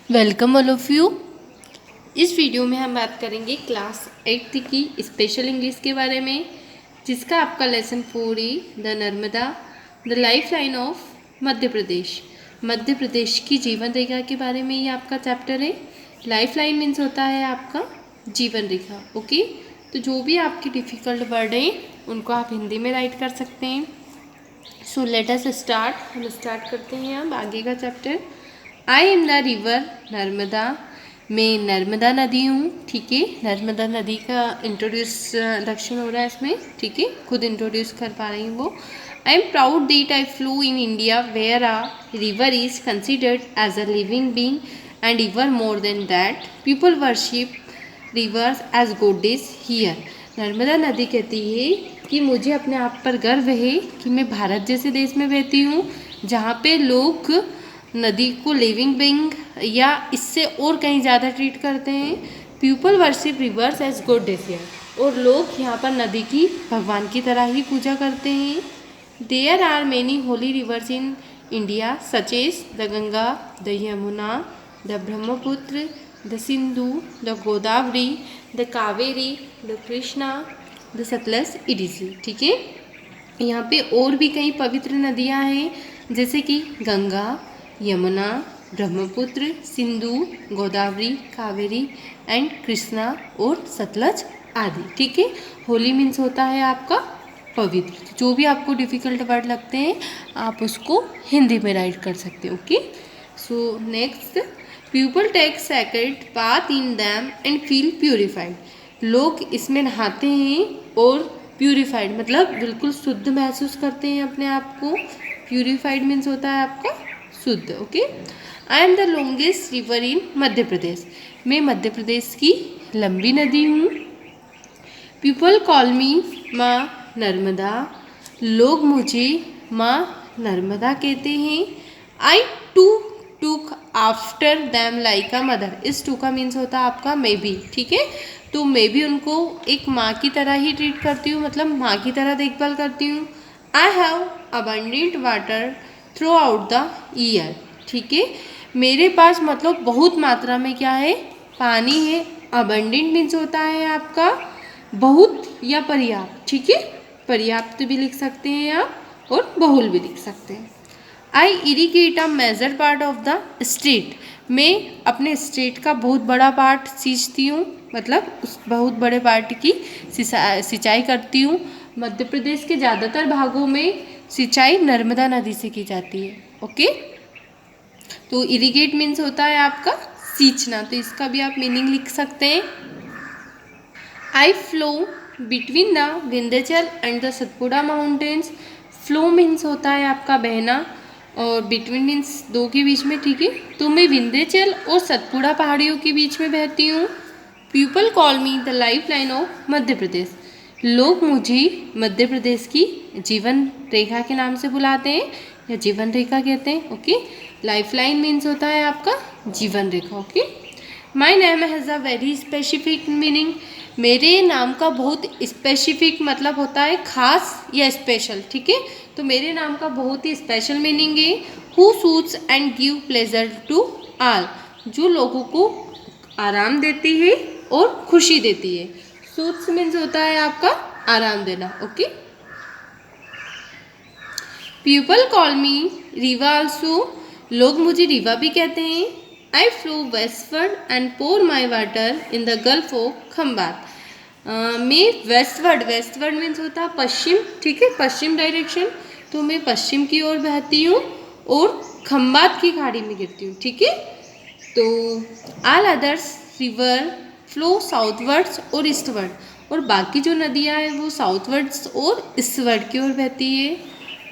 Welcome all of you. इस video में हम बात करेंगे क्लास 8th की स्पेशल इंग्लिश के बारे में, जिसका आपका lesson 4 the Narmada the life line of Madhya Pradesh. Madhya Pradesh की जीवन रेखा के बारे में ये आपका चैप्टर है। लाइफ लाइन मीन्स होता है आपका जीवन रेखा। ओके, तो जो भी आपके डिफ़िकल्ट वर्ड हैं उनको आप हिंदी में राइट कर सकते हैं। So let us start. हम स्टार्ट करते हैं अब आगे का chapter. I am the river Narmada. मैं नर्मदा नदी हूँ। ठीक है, नर्मदा नदी का इंट्रोड्यूस हो रहा है इसमें। ठीक है, खुद इंट्रोड्यूस कर पा रही हूँ वो। I am proud that I flow in India where a river is considered as a living being and ever more than that people worship rivers as goddess here. Narmada नदी कहती है कि मुझे अपने आप पर गर्व है कि मैं भारत जैसे देश में रहती हूँ जहाँ पे लोग नदी को लिविंग बीइंग या इससे और कहीं ज़्यादा ट्रीट करते हैं। People worship rivers as goddess here, और लोग यहाँ पर नदी की भगवान की तरह ही पूजा करते हैं। There are many holy rivers in India such as the Ganga, the Yamuna, the Brahmaputra, the Sindhu, the Godavari, the Kaveri, the Krishna, the Satluj etc. ठीक है, यहाँ पे और भी कई पवित्र नदियाँ हैं जैसे कि गंगा, यमुना, ब्रह्मपुत्र, सिंधु, गोदावरी, कावेरी एंड कृष्णा और सतलज आदि। ठीक है, होली मीन्स होता है आपका पवित्र। जो भी आपको डिफ़िकल्ट वर्ड लगते हैं आप उसको हिंदी में राइट कर सकते हो। Okay, so next, people take sacred bath in them and feel purified. लोग इसमें नहाते हैं और प्यूरिफाइड मतलब बिल्कुल शुद्ध महसूस करते हैं अपने आप को। प्यूरिफाइड मीन्स होता है आपका शुद्ध। Okay, I am the longest river in Madhya Pradesh. मैं मध्य प्रदेश की लंबी नदी हूँ। पीपल कॉल मी माँ नर्मदा। लोग मुझे माँ नर्मदा कहते हैं। आई टू टूक after them like a mother. इस टू का मीन्स होता है आपका मे बी। ठीक है, तो मैं भी उनको एक माँ की तरह ही ट्रीट करती हूँ, मतलब माँ की तरह देखभाल करती हूँ। I have abundant water through out the year. ठीक है, मेरे पास मतलब बहुत मात्रा में क्या है, पानी है। अबंडेंट मीन्स होता है आपका बहुत या पर्याप्त। ठीक है, पर्याप्त भी लिख सकते हैं आप और बहुल भी लिख सकते हैं। I irrigate a major part of the state. मैं अपने स्टेट का बहुत बड़ा पार्ट सींचती हूँ, मतलब उस बहुत बड़े पार्ट की सिंचाई करती हूँ। मध्य प्रदेश के ज़्यादातर भागों में सिंचाई नर्मदा नदी से की जाती है। ओके, तो इरीगेट मीन्स होता है आपका सींचना, तो इसका भी आप मीनिंग लिख सकते हैं। I flow between the Vindhyachal and the Satpura mountains. Flow means होता है आपका बहना और बिटवीन मीन्स दो के बीच में। ठीक है, तो मैं विंध्याचल और सतपुड़ा पहाड़ियों के बीच में बहती हूँ। People call me the life line of Madhya Pradesh. लोग मुझे मध्य प्रदेश की जीवन रेखा के नाम से बुलाते हैं या जीवन रेखा कहते हैं। ओके, लाइफ लाइन मीन्स होता है आपका जीवन रेखा। Okay, my name has a very specific meaning. मेरे नाम का बहुत स्पेसिफिक मतलब होता है खास या स्पेशल। ठीक है, तो मेरे नाम का बहुत ही स्पेशल मीनिंग है who suits and give pleasure to all. जो लोगों को आराम देती है और खुशी देती है। सूट्स मीन्स होता है आपका आराम देना। Okay, people call me Reva also. लोग मुझे रीवा भी कहते हैं। I flow westward and pour my water in the gulf of Khambhat. मैं वेस्टवर्ड मीन्स होता है पश्चिम। ठीक है, पश्चिम डायरेक्शन, तो मैं पश्चिम की ओर बहती हूँ और खम्बात की खाड़ी में गिरती हूँ। ठीक है, तो all others river flow southwards और ईस्टवर्ड, और बाकी जो नदियाँ हैं वो साउथवर्ड्स और ईस्टवर्ड की ओर बहती है।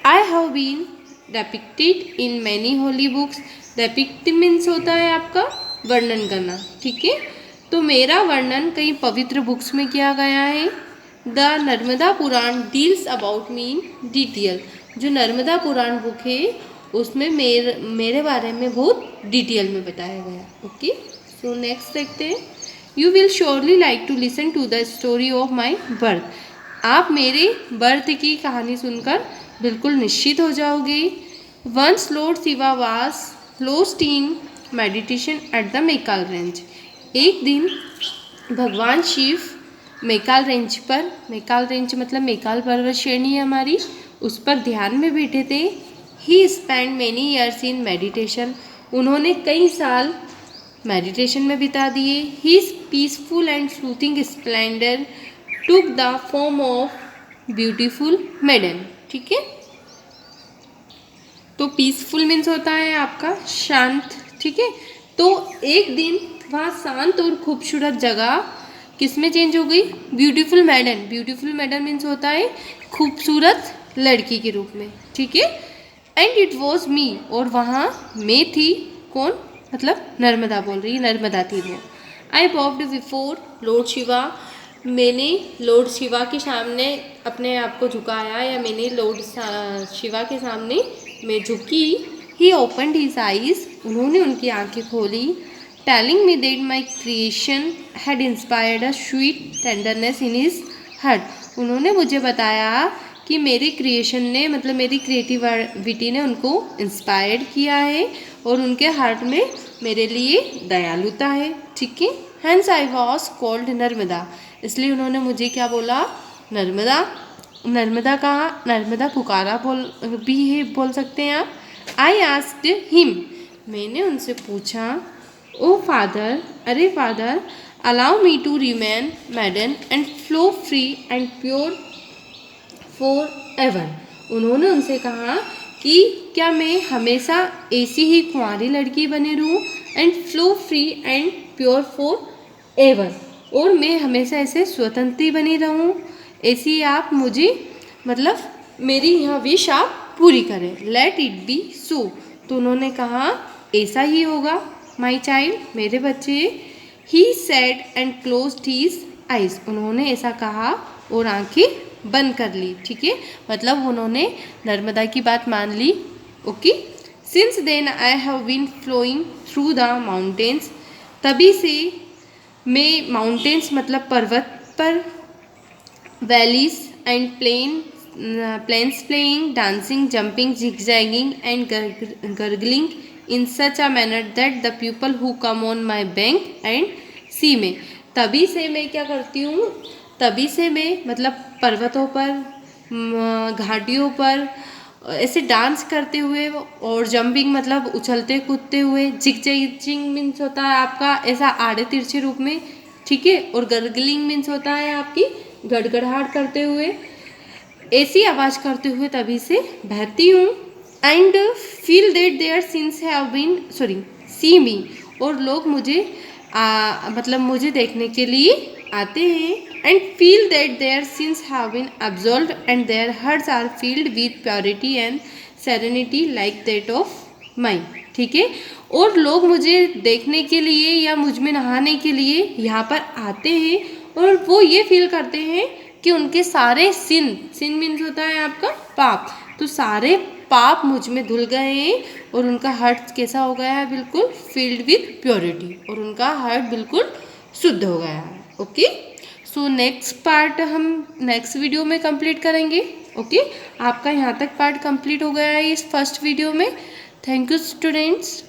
I have been depicted in many holy books. Depict means होता है आपका वर्णन करना। ठीक है, तो मेरा वर्णन कई पवित्र बुक्स में किया गया है। The Narmada Purana deals about me in detail. जो नर्मदा पुराण बुक है उसमें मेरे बारे में बहुत डिटेल में बताया गया। ओके, सो नेक्स्ट देखते हैं। You will surely like to listen to the story of my birth. आप मेरे बर्थ की कहानी सुनकर बिल्कुल निश्चित हो जाओगे। Once lord Shiva was lost in meditation at the Maikal range. एक दिन भगवान शिव मैकाल रेंज पर, मैकाल रेंज मतलब मैकाल पर्वत श्रेणी है हमारी, उस पर ध्यान में बैठे थे। He spend many years in meditation, उन्होंने कई साल मेडिटेशन में बिता दिए। His peaceful and soothing splendour took the form of beautiful maiden. ठीक है, तो पीसफुल मीन्स होता है आपका शांत। ठीक है, तो एक दिन वहाँ शांत और खूबसूरत जगह किस में चेंज हो गई? ब्यूटीफुल मैडन। ब्यूटीफुल मैडन मीन्स होता है खूबसूरत लड़की के रूप में। ठीक है, एंड इट वॉज मी, और वहाँ मैं थी। कौन? मतलब नर्मदा बोल रही है, नर्मदा थी वो। आई बॉब्ड बिफोर लॉर्ड शिवा, मैंने लॉर्ड शिवा के सामने अपने आप को झुकाया, या मैंने लॉर्ड शिवा के सामने मैं झुकी। ही ओपनड हिज आईज, उन्होंने उनकी आंखें खोली। Telling me that my creation had inspired a sweet tenderness in his heart, उन्होंने मुझे बताया कि मेरे क्रिएशन ने, मतलब मेरी क्रिएटिविटी ने उनको इंस्पायर्ड किया है और उनके हार्ट में मेरे लिए दयालुता है। ठीक है, hence I was called Narmada, इसलिए उन्होंने मुझे क्या बोला? नर्मदा। नर्मदा कहा, नर्मदा पुकारा भी है, बोल सकते हैं आप। आई आस्क्ड हिम, मैंने उनसे पूछा। ओ फादर, अरे father, allow me to remain maiden and flow free and pure forever, उन्होंने उनसे कहा कि क्या मैं हमेशा ऐसी ही कुंवारी लड़की बने रहूं, and flow free and pure for ever, और मैं हमेशा ऐसे स्वतंत्र बनी रहूं, ऐसी आप मुझे, मतलब मेरी यह विश आप पूरी करें। लेट इट बी सो, तो उन्होंने कहा ऐसा ही होगा। माई चाइल्ड, मेरे बच्चे। He said and closed his eyes, उन्होंने ऐसा कहा और आंखें बंद कर ली। ठीक है, मतलब उन्होंने नर्मदा की बात मान ली। Okay, since then I have been flowing through the mountains, तभी से मैं माउंटेन्स मतलब पर्वत पर, valleys and plains playing, dancing, jumping, zigzagging and gargling in such a manner that the people who come on my bank and see में, तभी से मैं क्या करती हूँ, तभी से मैं मतलब पर्वतों पर, घाटियों पर ऐसे डांस करते हुए, और जंपिंग मतलब उछलते कूदते हुए, जिगजैगिंग मीन्स होता है आपका ऐसा आड़े तिरछे रूप में। ठीक है, और गर्गलिंग मीन्स होता है आपकी गड़गड़ाहट करते हुए, ऐसी आवाज़ करते हुए तभी से बहती हूँ। And feel that there since have been see me, और लोग मुझे मतलब मुझे देखने के लिए आते हैं। And feel that there since have been absolve and their hearts are filled with purity and serenity like that of mine. ठीक है, और लोग मुझे देखने के लिए या मुझ में नहाने के लिए यहाँ पर आते हैं, और वो ये फील करते हैं कि उनके सारे सिन मीन्स होता है आपका पाप, तो सारे पाप मुझ में धुल गए हैं, और उनका हार्ट कैसा हो गया है? बिल्कुल फील्ड विथ प्योरिटी, और उनका हार्ट बिल्कुल शुद्ध हो गया है। ओके, सो नेक्स्ट पार्ट हम नेक्स्ट वीडियो में कंप्लीट करेंगे। ओके, आपका यहाँ तक पार्ट कंप्लीट हो गया है इस फर्स्ट वीडियो में। Thank you students.